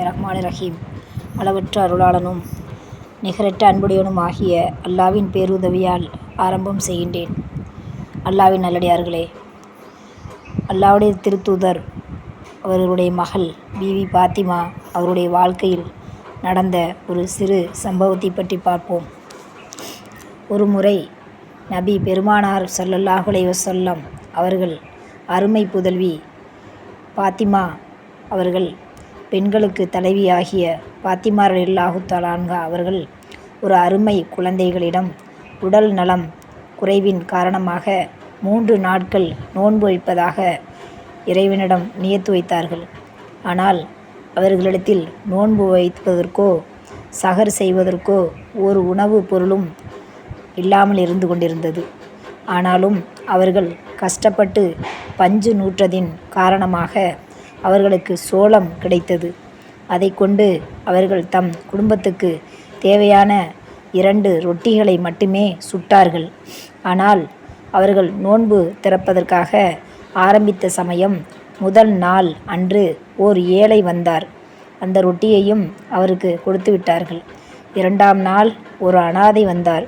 ரஹ்மான் ரஹீம். அளவற்ற அருளாளனும் நிகரற்ற அன்புடையவனும் ஆகிய அல்லாவின் பேருதவியால் ஆரம்பம் செய்கின்றேன். அல்லாவின் நல்லடியார்களே, அல்லாவுடைய திருத்தூதர் அவர்களுடைய மகள் பிவி பாத்திமா அவருடைய வாழ்க்கையில் நடந்த ஒரு சிறு சம்பவத்தை பற்றி பார்ப்போம். ஒரு முறை நபி பெருமானார் ஸல்லல்லாஹு அலைஹி வஸல்லம் அவர்கள் அருமை புதல்வி பாத்திமா அவர்கள் பெண்களுக்கு தலைவியாகிய பாத்திமா ரலியல்லாஹு தஆலா அன்ஹா அவர்கள் ஒரு அருமை குழந்தைகளிடம் உடல் நலம் குறைவின் காரணமாக 3 நாட்கள் நோன்பு வைப்பதாக இறைவனிடம் நியத்து வைத்தார்கள். ஆனால் அவர்களிடத்தில் நோன்பு வைப்பதற்கோ சஹர் செய்வதற்கோ ஒரு உணவு பொருளும் இல்லாமல் இருந்து கொண்டிருந்தது. ஆனாலும் அவர்கள் கஷ்டப்பட்டு பஞ்சு நூற்றதின் காரணமாக அவர்களுக்கு சோளம் கிடைத்தது. அதை கொண்டு அவர்கள் தம் குடும்பத்துக்கு தேவையான 2 ரொட்டிகளை மட்டுமே சுட்டார்கள். ஆனால் அவர்கள் நோன்பு திறப்பதற்காக ஆரம்பித்த சமயம் முதல் நாள் அன்று ஓர் ஏழை வந்தார். அந்த ரொட்டியையும் அவருக்கு கொடுத்து விட்டார்கள். 2ஆம் நாள் ஒரு அனாதை வந்தார்.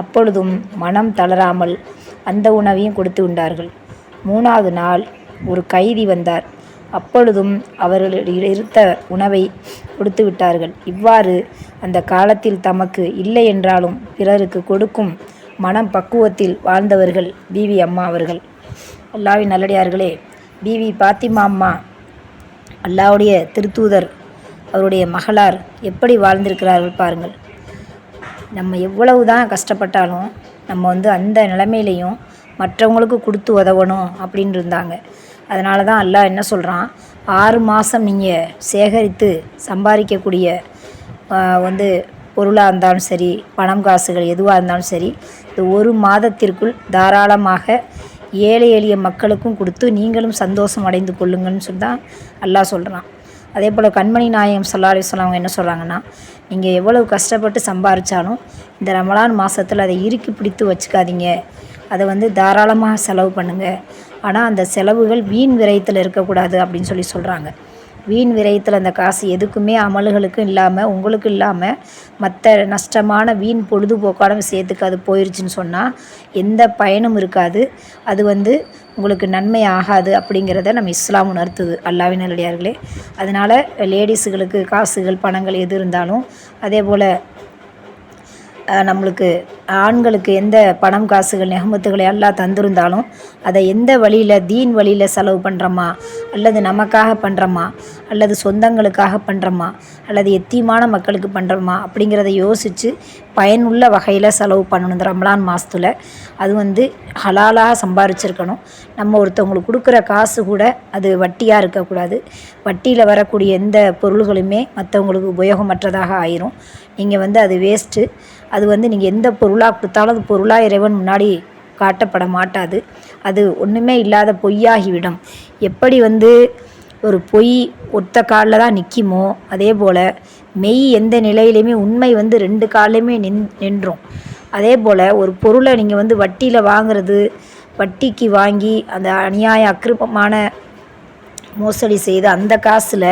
அப்பொழுதும் மனம் தளராமல் அந்த உணவையும் கொடுத்து விட்டார்கள். 3ஆவது நாள் ஒரு கைதி வந்தார். அப்பொழுதும் அவர்கள் இருந்த உணவை கொடுத்து விட்டார்கள். இவ்வாறு அந்த காலத்தில் தமக்கு இல்லை என்றாலும் பிறருக்கு கொடுக்கும் மனம் பக்குவத்தில் வாழ்ந்தவர்கள் பிவி அம்மா அவர்கள். அல்லாவின் நல்லடியார்களே, பிவி பாத்திமா அம்மா அல்லாவுடைய திருத்தூதர் அவருடைய மகளார் எப்படி வாழ்ந்திருக்கிறார்கள் பாருங்கள். நம்ம எவ்வளவு தான் கஷ்டப்பட்டாலும் நம்ம அந்த நிலைமையிலையும் மற்றவங்களுக்கு கொடுத்து உதவணும் அப்படின்னு இருந்தாங்க. அதனால தான் அல்லாஹ் என்ன சொல்கிறான், 6 மாதம் நீங்கள் சேகரித்து சம்பாதிக்கக்கூடிய பொருளாக இருந்தாலும் சரி, பணம் காசுகள் எதுவாக இருந்தாலும் சரி, இந்த 1 மாதத்திற்குள் தாராளமாக ஏழை எளிய மக்களுக்கும் கொடுத்து நீங்களும் சந்தோஷம் அடைந்து கொள்ளுங்கள்னு சொல்லி தான் அல்லாஹ் சொல்கிறான். அதே போல் கண்மணி நாயகம் ஸல்லல்லாஹு அலைஹி வஸல்லம் அவங்க என்ன சொல்கிறாங்கன்னா, நீங்கள் எவ்வளவு கஷ்டப்பட்டு சம்பாதிச்சாலும் இந்த ரமலான் மாதத்தில் அதை இறுக்கி பிடித்து வச்சுக்காதீங்க. அதை தாராளமாக செலவு பண்ணுங்கள். ஆனால் அந்த செலவுகள் வீண் விரயத்தில் இருக்கக்கூடாது அப்படின்னு சொல்கிறாங்க. வீண் விரயத்தில் அந்த காசு எதுக்குமே அமல்களுக்கும் இல்லாமல் உங்களுக்கு இல்லாமல் மற்ற நஷ்டமான வீண் பொழுதுபோக்கான விஷயத்துக்கு அது போயிடுச்சுன்னு சொன்னால் எந்த பயனும் இருக்காது. அது உங்களுக்கு நன்மை ஆகாது அப்படிங்கிறத நம்ம இஸ்லாம் உணர்த்துது. அல்லாஹ்வின் நல்லடியார்களே, அதனால் லேடிஸுகளுக்கு காசுகள் பணங்கள் எது இருந்தாலும், அதே போல் நம்மளுக்கு ஆண்களுக்கு எந்த பணம் காசுகள் நெஹமத்துகளை எல்லாம் தந்திருந்தாலும் அதை எந்த வழியில் தீன் வழியில் செலவு பண்ணுறோமா, அல்லது நமக்காக பண்ணுறோமா, அல்லது சொந்தங்களுக்காக பண்ணுறோமா, அல்லது எத்தீமான மக்களுக்கு பண்ணுறோமா அப்படிங்கிறத யோசித்து பயனுள்ள வகையில் செலவு பண்ணணும். இந்த ரமலான் மாதத்தில் அது ஹலாலாக சம்பாரிச்சிருக்கணும். நம்ம ஒருத்தவங்களுக்கு கொடுக்குற காசு கூட அது வட்டியாக இருக்கக்கூடாது. வட்டியில் வரக்கூடிய எந்த பொருள்களுமே மற்றவங்களுக்கு உபயோகமற்றதாக ஆயிரும். நீங்கள் அது வேஸ்ட்டு. அது நீங்கள் எந்த பொருளாக கொடுத்தாலும் அது பொருளாக இறைவன் முன்னாடி காட்டப்பட மாட்டாது. அது ஒன்றுமே இல்லாத பொய்யாகிவிடும். எப்படி ஒரு பொய் ஒத்த காலில் தான் நிற்குமோ, அதே போல் மெய் எந்த நிலையிலையுமே உண்மை 2 கால்லையுமே நின்றும். அதே போல் ஒரு பொருளை நீங்கள் வட்டியில் வாங்குறது, வட்டிக்கு வாங்கி அந்த அநியாய அக்கிரமமான மோசடி செய்து அந்த காசில்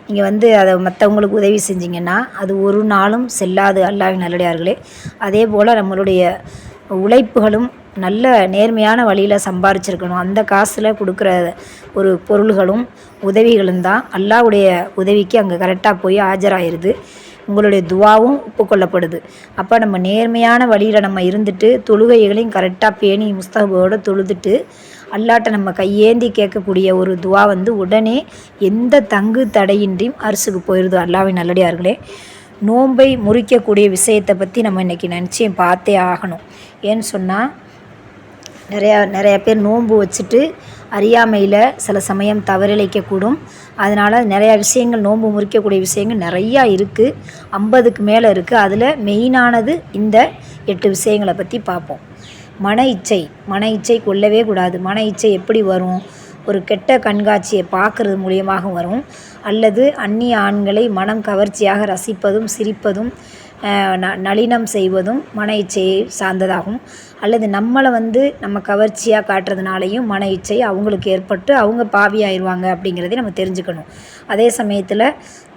நீங்கள் அதை மற்றவங்களுக்கு உதவி செஞ்சிங்கன்னா அது ஒரு நாளும் செல்லாது. அல்லாஹ்வின் நல்லடியார்களே, அதே போல் நம்மளுடைய உழைப்புகளும் நல்ல நேர்மையான வழியில் சம்பாரிச்சிருக்கணும். அந்த காசில் கொடுக்குற ஒரு பொருள்களும் உதவிகளும் தான் அல்லாஹ்வுடைய உதவிக்கு அங்கே கரெக்டாக போய் ஆஜராகிடுது. உங்களுடைய துவாவும் ஒப்புக்கொள்ளப்படுது. அப்போ நம்ம நேர்மையான வழியில் நம்ம இருந்துட்டு தொழுகைகளையும் கரெக்டாக பேணி முஸ்தகபோடு தொழுதுட்டு அல்லாட்ட நம்ம கையேந்தி கேட்கக்கூடிய ஒரு துவா உடனே எந்த தங்கு தடையின்றியும் அரிசுக்கு போயிடுது. அல்லாஹ்வின் நல்லடியார்களே, நோன்பை முறிக்கக்கூடிய விஷயத்தை பற்றி நம்ம இன்றைக்கி நிச்சயம் பார்த்தே ஆகணும். ஏன்னு சொன்னால் நிறையா பேர் நோன்பு வச்சுட்டு அறியாமையில் சில சமயம் தவறிழைக்கக்கூடும். அதனால் நிறையா விஷயங்கள் நோன்பு முறிக்கக்கூடிய விஷயங்கள் நிறையா இருக்குது. 50க்கு மேலே இருக்குது. அதில் மெயினானது இந்த 8 விஷயங்களை பற்றி பார்ப்போம். மன இச்சை கொள்ளவே கூடாது. மன இச்சை எப்படி வரும்? ஒரு கெட்ட கண்காட்சியை பார்க்குறது மூலியமாக வரும். அல்லது அந்நிய ஆண்களை மனம் கவர்ச்சியாக ரசிப்பதும் சிரிப்பதும் நளினம் செய்வதும் மன இச்சையை சார்ந்ததாகும். அல்லது நம்மளை நம்ம கவர்ச்சியாக காட்டுறதுனாலையும் மன இச்சை அவங்களுக்கு ஏற்பட்டு அவங்க பாவியாயிருவாங்க அப்படிங்கிறதை நம்ம தெரிஞ்சுக்கணும். அதே சமயத்தில்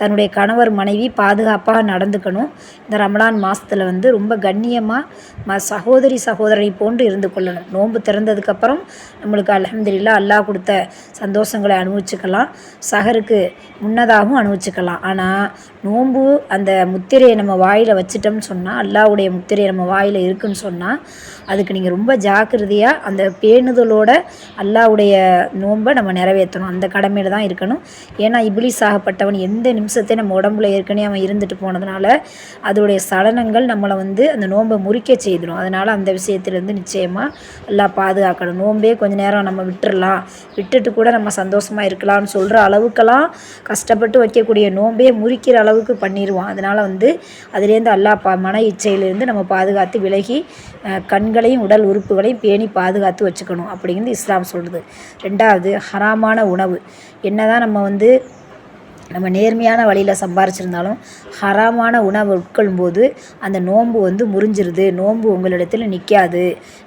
தன்னுடைய கணவர் மனைவி பாதுகாப்பாக நடந்துக்கணும். இந்த ரமலான் மாதத்தில் வந்து ரொம்ப கண்ணியமாக சகோதரி சகோதரனை போன்று இருந்து கொள்ளணும். நோன்பு திறந்ததுக்கப்புறம் நம்மளுக்கு அல்ஹம்துலில்லாஹ் அல்லாஹ் கொடுத்த சந்தோஷங்களை அனுபவிச்சுக்கலாம், சஹருக்கு முன்னதாகவும் அனுபவிச்சுக்கலாம். ஆனால் நோன்பு அந்த முத்திரையை நம்ம வாயில் வச்சிட்டோம்னு சொன்னால், அல்லாஹ்வுடைய முத்திரை நம்ம வாயில் இருக்குன்னு சொன்னால், அதுக்கு நீங்கள் ரொம்ப ஜாக்கிரதையாக அந்த பேணுதலோட அல்லாஹ்வுடைய நோன்பை நம்ம நிறைவேற்றணும். அந்த கடமையில் தான் இருக்கணும். ஏன்னா இப்லீஸ் ஆகப்பட்டவன் எந்த நிமிஷத்தையும் நம்ம உடம்புல ஏற்கனவே அவன் இருந்துட்டு போனதுனால அதோடைய சலனங்கள் நம்மளை வந்து அந்த நோன்பை முறிக்க செய்திடும். அதனால் அந்த விஷயத்துலேருந்து நிச்சயமாக எல்லாம் பாதுகாக்கணும். நோன்பே கொஞ்சம் நேரம் நம்ம விட்டுறலாம், விட்டுட்டு கூட நம்ம சந்தோஷமாக இருக்கலாம்னு சொல்கிற அளவுக்கெல்லாம் கஷ்டப்பட்டு வைக்கக்கூடிய நோன்பே முறிக்கிற அளவுக்கு பண்ணிடுவான். அதனால் வந்து அதுலேருந்து அல்லாஹ் மன இச்சையிலேருந்து நம்ம பாதுகாத்து விலகி கண்களையும் உடல் உறுப்புகளையும் பேணி பாதுகாத்து வச்சுக்கணும் அப்படிங்கிறது இஸ்லாம் சொல்லுது. ரெண்டாவது, ஹராமான உணவு. என்ன தான் நம்ம வந்து நம்ம நேர்மையான வழியில் சம்பாரிச்சிருந்தாலும் ஹராமான உணவை உட்கொள்ளும்போது அந்த நோன்பு வந்து முறிஞ்சிருது, நோன்பு உங்களிடத்தில் நிற்காது,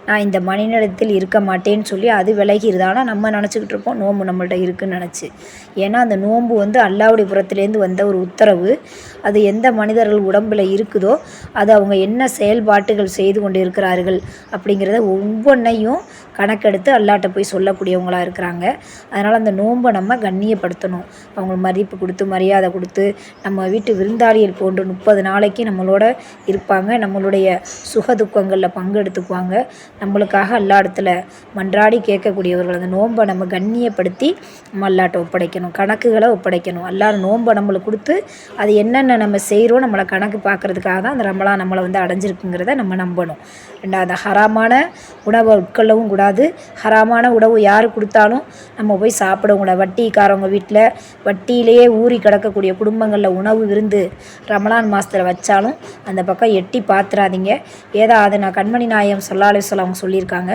நான் இந்த மனிதனிடத்தில் இருக்க மாட்டேன்னு சொல்லி அது விலகிடுது. ஆனால் நம்ம நினச்சிக்கிட்டு இருப்போம் நோன்பு நம்மள்ட்ட இருக்குதுன்னு நினச்சி. ஏன்னா அந்த நோன்பு வந்து அல்லாஹ்வுடைய புறத்துலேருந்து வந்த ஒரு உத்தரவு. அது எந்த மனிதர்கள் உடம்பில் இருக்குதோ அது அவங்க என்ன செயல்பாட்டுகள் செய்து கொண்டு இருக்கிறார்கள் அப்படிங்கிறத ஒவ்வொன்றையும் கணக்கெடுத்து அல்லாட்ட போய் சொல்லக்கூடியவங்களாக இருக்கிறாங்க. அதனால் அந்த நோன்பை நம்ம கண்ணியப்படுத்தணும். அவங்க மதிப்பு கொடுத்து மரியாதை கொடுத்து நம்ம வீட்டு விருந்தாளிகள் போன்று 30 நாளைக்கு நம்மளோட இருப்பாங்க. நம்மளுடைய சுக துக்கங்களில் பங்கெடுத்துக்குவாங்க. நம்மளுக்காக அல்லா இடத்துல மன்றாடி கேட்கக்கூடியவர்கள். அந்த நோன்பை நம்ம கண்ணியப்படுத்தி நம்ம அல்லாட்ட ஒப்படைக்கணும், கணக்குகளை ஒப்படைக்கணும். அல்லாஹ் நோன்பை நம்மளுக்கு கொடுத்து அது என்னென்ன நம்ம செய்கிறோம் நம்மளை கணக்கு பார்க்குறதுக்காக தான் அந்த ரமலான் நம்மளை வந்து அடைஞ்சிருக்குங்கிறத நம்ம நம்பணும். ரெண்டாவது, ஹராமான உணவை உட்கொள்ளவும் கூடாது. ஹராமான உணவு யார் கொடுத்தாலும் நம்ம போய் சாப்பிடவும் கூடாது. வட்டிக்காரவங்க வீட்டில் வட்டியிலேயே ஊறி கிடக்கக்கூடிய குடும்பங்களில் உணவு விருந்து ரமலான் மாதத்தில் வச்சாலும் அந்த பக்கம் எட்டி பார்த்துறாதீங்க. ஏதோ அதை நான் கண்மணி நாயகம் ஸல்லல்லாஹு அலைஹி வஸல்லம் அவங்க சொல்லியிருக்காங்க,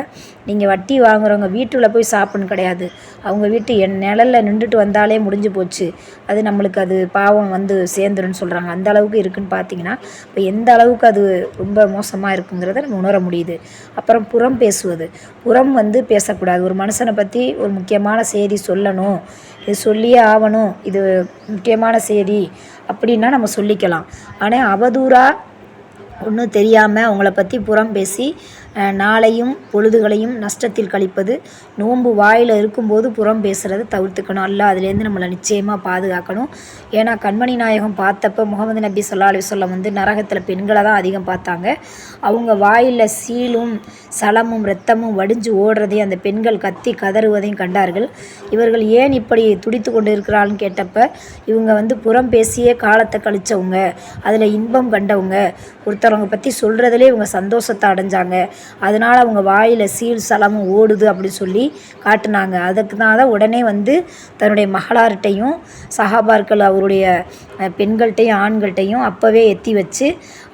நீங்கள் வட்டி வாங்குறவங்க வீட்டில் போய் சாப்பிடணும் கிடையாது, அவங்க வீட்டு நிழலில் நின்றுட்டு வந்தாலே முடிஞ்சு போச்சு, அது நம்மளுக்கு அது பாவம் வந்து சேர்ந்துருன்னு சொல்கிறாங்க. அந்த அளவுக்கு இருக்குதுன்னு பார்த்தீங்கன்னா இப்போ எந்த அளவுக்கு அது ரொம்ப மோசமாக இருக்குங்கிறத நம்ம உணர முடியுது. அப்புறம் புறம் பேசுவது. புறம் வந்து பேசக்கூடாது. ஒரு மனுஷனை பற்றி ஒரு முக்கியமான செய்தி சொல்லணும், இது சொல்லியே ஆகணும், இது முக்கியமான செய்தி அப்படின்னா நம்ம சொல்லிக்கலாம். ஆனால் அவதூறாக ஒன்றும் தெரியாமல் அவங்கள பற்றி புறம் பேசி நாளையும் பொழுதுகளையும் நஷ்டத்தில் கழிப்பது. நோன்பு வாயில் இருக்கும்போது புறம் பேசுகிறத தவிர்த்துக்கணும். அல்லாஹ் அதுலேருந்து நம்மளை நிச்சயமாக பாதுகாக்கணும். ஏன்னா கண்மணி நாயகம் பார்த்தப்ப முகமது நபி ஸல்லல்லாஹு அலைஹி வஸல்லம் வந்து நரகத்தில் பெண்களை தான் அதிகம் பார்த்தாங்க. அவங்க வாயில் சீலும் சலமும் இரத்தமும் வடிஞ்சு ஓடுறதையும் அந்த பெண்கள் கத்தி கதறுவதையும் கண்டார்கள். இவர்கள் ஏன் இப்படி துடித்து கொண்டு இருக்கிறாள்னு கேட்டப்ப இவங்க வந்து புறம் பேசியே காலத்தை கழித்தவங்க, அதில் இன்பம் கண்டவங்க, ஒருத்தவங்க பற்றி சொல்கிறதுலே இவங்க சந்தோஷத்தை அடைஞ்சாங்க, அதனால் அவங்க வாயில் சீல் சலமும் ஓடுது அப்படி சொல்லி காட்டினாங்க. அதுக்கு தான் உடனே வந்து தன்னுடைய மகளார்கிட்டையும் சஹாபார்கள் அவருடைய பெண்கள்கிட்டையும் ஆண்கள்கிட்டையும் அப்போவே எத்தி வச்சு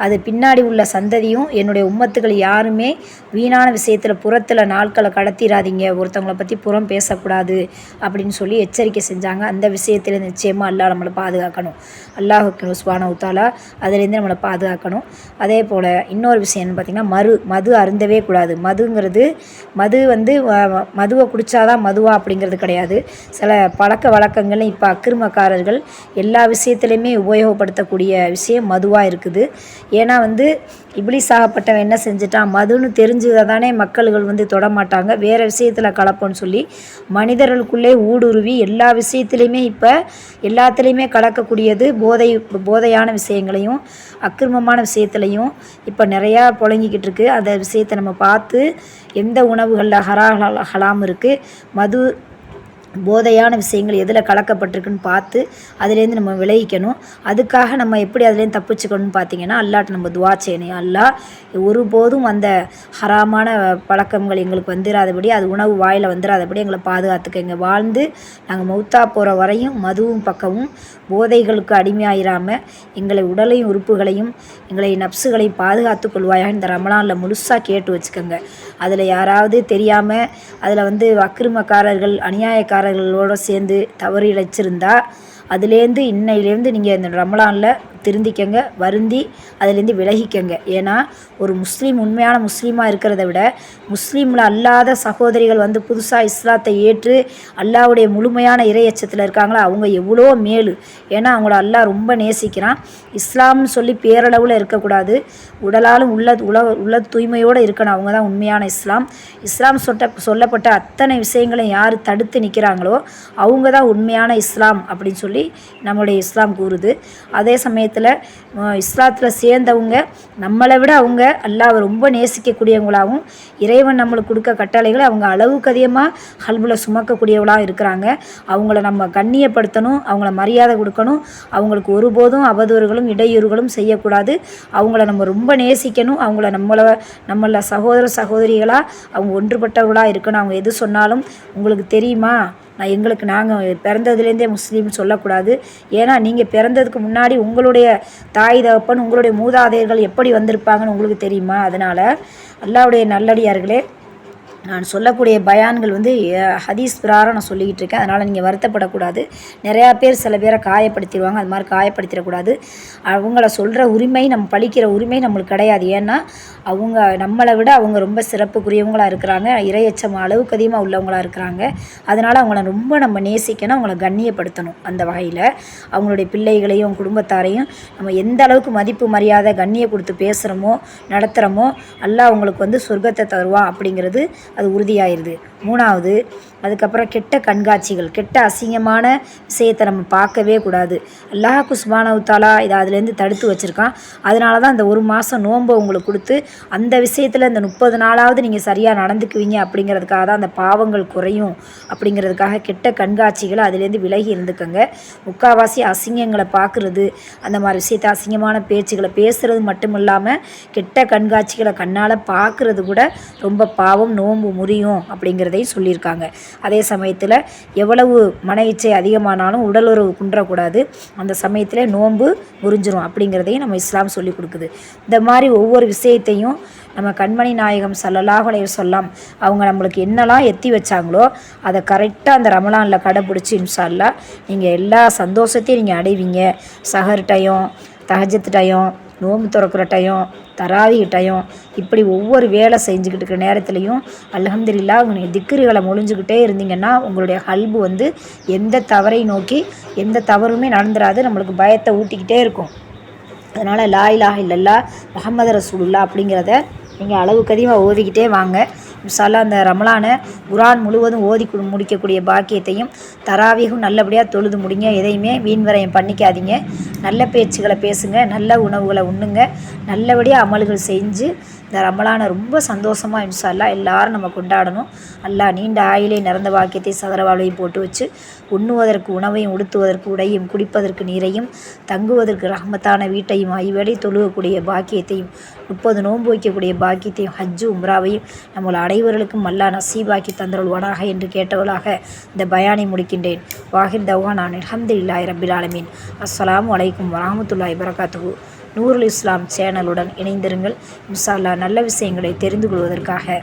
அது பின்னாடி உள்ள சந்ததியும் என்னுடைய உம்மத்துக்கள் யாருமே வீணான விஷயத்தில் புறத்தில் நாட்களை கடத்திடாதீங்க, ஒருத்தவங்களை பற்றி புறம் பேசக்கூடாது அப்படின்னு சொல்லி எச்சரிக்கை செஞ்சாங்க. அந்த விஷயத்தில் நிச்சயமாக அல்லாஹ் நம்மளை பாதுகாக்கணும். அல்லாஹுக்கு சுப்ஹானஹு தஆலா அதுலேருந்து நம்மளை பாதுகாக்கணும். அதே போல் இன்னொரு விஷயம் என்ன பார்த்திங்கன்னா, மது அருந்தவே கூடாது. மது வந்து மதுவை குடித்தாதான் மதுவா அப்படிங்கிறது கிடையாது. சில பழக்க வழக்கங்கள் இப்போ அக்கிரமக்காரர்கள் எல்லா விஷயத்துலையுமே உபயோகப்படுத்தக்கூடிய விஷயம் மதுவாக இருக்குது. ஏன்னா வந்து இப்லீஸ் ஆகப்பட்டவன் என்ன செஞ்சுட்டான், மதுன்னு தெரிஞ்சுதானே மக்கள்கள் வந்து தொடமாட்டாங்க, வேறு விஷயத்தில் கலப்போன்னு சொல்லி மனிதர்களுக்குள்ளே ஊடுருவி எல்லா விஷயத்துலையுமே இப்போ எல்லாத்துலேயுமே கலக்கக்கூடியது போதையான விஷயங்களையும் அக்கிரமமான விஷயத்துலையும் இப்போ நிறையா புழங்கிக்கிட்டு இருக்குது. அந்த விஷயத்தை நம்ம பார்த்து எந்த உணவுகளில் ஹலாம் இருக்குது, மது போதையான விஷயங்கள் எதில் கலக்கப்பட்டிருக்குன்னு பார்த்து அதுலேருந்து நம்ம விலகிக்கணும். அதுக்காக நம்ம எப்படி அதுலேருந்து தப்பிச்சுக்கணும்னு பார்த்திங்கன்னா அல்லாஹ்ட்ட நம்ம துவா செய்யணும். அல்லாஹ் ஒருபோதும் அந்த ஹராமான பழக்கங்கள் எங்களுக்கு வந்துடாதபடி, அது உணவு வாயில் வந்துடாதபடி எங்களை பாதுகாத்துக்க, எங்கள் வாழ்ந்து நாங்கள் மௌத்தா போகிற வரையும் மதுவும் பக்கமும் போதைகளுக்கு அடிமையாயிராமல் எங்களை உடலையும் உறுப்புகளையும் எங்களை நப்சுகளையும் பாதுகாத்து கொள்வாயாக இந்த ரமலானில் முழுசாக கேட்டு வச்சுக்கோங்க. அதில் யாராவது தெரியாமல் அதில் வந்து அக்கிரமக்காரர்கள் அநியாயக்காரர்களோடு சேர்ந்து தவறு இழைச்சிருந்தா அதுலேருந்து இன்னையிலேருந்து நீங்கள் இந்த ரமலானில் திருந்திக்கங்க, வருந்தி அதிலேருந்து விலகிக்கங்க. ஏன்னா ஒரு முஸ்லீம் உண்மையான முஸ்லீமாக இருக்கிறத விட முஸ்லீமில் அல்லாத சகோதரிகள் வந்து புதுசாக இஸ்லாத்தை ஏற்று அல்லாஹ்வுடைய முழுமையான இறையச்சத்தில் இருக்காங்களோ அவங்க எவ்வளோ மேலு. ஏன்னா அவங்கள அல்லாஹ் ரொம்ப நேசிக்கிறான். இஸ்லாம்னு சொல்லி பேரளவில் இருக்கக்கூடாது, உடலாலும் உள்ள தூய்மையோடு இருக்கணும். அவங்க தான் உண்மையான இஸ்லாம். இஸ்லாம் சொல்லப்பட்ட அத்தனை விஷயங்களையும் யார் தடுத்து நிற்கிறாங்களோ அவங்க தான் உண்மையான இஸ்லாம் அப்படின்னு சொல்லி நம்மளுடைய இஸ்லாம் கூறுது. அதே சமயத்தில் இஸ்லாத்தில் சேர்ந்தவங்க நம்மளை விட அவங்க அல்லாஹ்வை ரொம்ப நேசிக்கக்கூடியவங்களாகவும் இறைவன் நம்மளுக்கு கொடுக்க கட்டளைகளை அவங்க அளவுக்கு அதிகமாக கல்புல சுமக்கக்கூடியவங்களாக இருக்கிறாங்க. அவங்கள நம்ம கண்ணியப்படுத்தணும், அவங்கள மரியாதை கொடுக்கணும், அவங்களுக்கு ஒருபோதும் அவதூறுகளும் இடையூறுகளும் செய்யக்கூடாது. அவங்கள நம்ம ரொம்ப நேசிக்கணும், அவங்கள நம்மள சகோதரிகளாக அவங்க ஒன்றுபட்டவர்களாக இருக்கணும். அவங்க எது சொன்னாலும் உங்களுக்கு தெரியுமா, நாங்கள் பிறந்ததுலேருந்தே முஸ்லீம் சொல்லக்கூடாது. ஏன்னா நீங்கள் பிறந்ததுக்கு முன்னாடி உங்களுடைய தாய் தகப்பன் உங்களுடைய மூதாதையர்கள் எப்படி வந்திருப்பாங்கன்னு உங்களுக்கு தெரியுமா? அதனால் அல்லாஹ்வுடைய நல்லடியார்களே, நான் சொல்லக்கூடிய பயான்கள் வந்து ஹதீஸ் பிரகாரம் நான் சொல்லிக்கிட்டு இருக்கேன். அதனால் நீங்கள் வருத்தப்படக்கூடாது. நிறையா பேர் சில பேரை காயப்படுத்திடுவாங்க. அது மாதிரி காயப்படுத்திடக்கூடாது. அவங்கள சொல்கிற உரிமை, நம்ம பழிக்கிற உரிமை நம்மளுக்கு கிடையாது. ஏன்னா அவங்க நம்மளை விட அவங்க ரொம்ப சிறப்புக்குரியவங்களாக இருக்கிறாங்க, இறையச்சம் அளவுக்கு அதிகமாக உள்ளவங்களாக இருக்கிறாங்க. அதனால் அவங்கள ரொம்ப நம்ம நேசிக்கணும், அவங்கள கண்ணியப்படுத்தணும். அந்த வகையில் அவங்களுடைய பிள்ளைகளையும் குடும்பத்தாரையும் நம்ம எந்த அளவுக்கு மதிப்பு மரியாதை கண்ணியம் கொடுத்து பேசுகிறோமோ நடத்துகிறோமோ அல்லாஹ் அவங்களுக்கு வந்து சொர்க்கத்தை தருவான் அப்படிங்கிறது அது உறுதியாயிருது. மூணாவது, அதுக்கப்புறம் கெட்ட கண்காட்சிகள், கெட்ட அசிங்கமான விஷயத்தை நம்ம பார்க்கவே கூடாது. அல்லாஹ் சுப்ஹானஹு தஆலா இதை அதுலேருந்து தடுத்து வச்சுருக்கான். அதனால தான் இந்த ஒரு மாதம் நோன்பை உங்களுக்கு கொடுத்து அந்த விஷயத்தில் இந்த 30 நாளாவது நீங்கள் சரியாக நடந்துக்குவீங்க அப்படிங்கிறதுக்காக தான் அந்த பாவங்கள் குறையும் அப்படிங்கிறதுக்காக கெட்ட கண்காட்சிகளை அதுலேருந்து விலகி இருந்துக்கோங்க. முக்கால்வாசி அசிங்கங்களை பார்க்குறது, அந்த மாதிரி விஷயத்தை அசிங்கமான பேச்சுகளை பேசுகிறது மட்டும் இல்லாமல் கெட்ட கண்காட்சிகளை கண்ணால் பார்க்குறது கூட ரொம்ப பாவம், நோன்பு முறியும் அப்படிங்கிறதையும் சொல்லியிருக்காங்க. அதே சமயத்தில் எவ்வளவு மன இச்சை அதிகமானாலும் உடல் உறவு குன்றக்கூடாது. அந்த சமயத்தில் நோன்பு முறிஞ்சிரும் அப்படிங்கிறதையும் நம்ம இஸ்லாம் சொல்லி கொடுக்குது. இந்த மாதிரி ஒவ்வொரு விஷயத்தையும் நம்ம கண்மணி நாயகம் ஸல்லல்லாஹு அலைஹி வஸல்லம் அவங்க நம்மளுக்கு என்னெல்லாம் எத்தி வச்சாங்களோ அதை கரெக்டாக அந்த ரமலானில் கடைப்பிடிச்சி இன்ஷா அல்லாஹ் நீங்கள் எல்லா சந்தோஷத்தையும் நீங்கள் அடைவீங்க. சஹர் டைம், தஹஜ்ஜத் டைம், நோம்பு திறக்கிற டைம், தராவீஹ் டைம், இப்படி ஒவ்வொரு வேலை செஞ்சுக்கிட்டு இருக்கிற நேரத்துலையும் அல்ஹம்துலில்லாஹ் நீங்கள் திக்ருகளை மொழிஞ்சுக்கிட்டே இருந்தீங்கன்னா உங்களுடைய கல்பு வந்து எந்த தவறை நோக்கி எந்த தவறுமே நடந்துடாது, நம்மளுக்கு பயத்தை ஊட்டிக்கிட்டே இருக்கும். அதனால் லா இலாஹ இல்லல்லாஹ் முஹம்மது ரசூலுல்லாஹ் அப்படிங்கிறத நீங்கள் அளவுக்கு அதிகமாக ஓதிக்கிட்டே வாங்க. இன்ஷா அல்லாஹ் அந்த ரமலானை குர்ஆன் முழுவதும் ஓதி முடிக்கக்கூடிய பாக்கியத்தையும், தராவீஹும் நல்லபடியாக தொழுது முடிங்க. எதையுமே வீண் விரயம் பண்ணிக்காதீங்க. நல்ல பேச்சுகளை பேசுங்க, நல்ல உணவுகளை உண்ணுங்க, நல்லபடியாக அமல்கள் செஞ்சு இந்த ரமலானை ரொம்ப சந்தோஷமாக இன்ஷா அல்லாஹ் எல்லோரும் நம்ம கொண்டாடணும். அல்லாஹ் நீண்ட ஆயிலே நிறந்த பாக்கியத்தை சதரவாழ்வையும் போட்டு வச்சு உண்ணுவதற்கு உணவையும், உடுத்துவதற்கு உடையும், குடிப்பதற்கு நீரையும், தங்குவதற்கு ரஹ்மத்தான வீட்டையும், ஐவேளை தொழுகக்கூடிய பாக்கியத்தையும், 30 நோன்பு வைக்கக்கூடிய பாக்கியத்தையும், ஹஜ்ஜு உம்ராவையும் நம்மளை அனைவர்களுக்கும் அல்லாஹ் நசீபாக்கி தந்தருள்வானாக என்று கேட்டவளாக இந்த பயானை முடிக்கின்றேன். வாஹிர் தவ்வானான் அல்ஹம்துலில்லாஹி ரப்பில் ஆலமீன். அஸ்ஸலாமு அலைக்கும் வரஹ்மத்துல்லாஹி வபரகாத்துஹு. நூருல் இஸ்லாம் சேனலுடன் இணைந்திருங்கள். இன்ஷா அல்லாஹ் நல்ல விஷயங்களை தெரிந்து கொள்வதற்காக.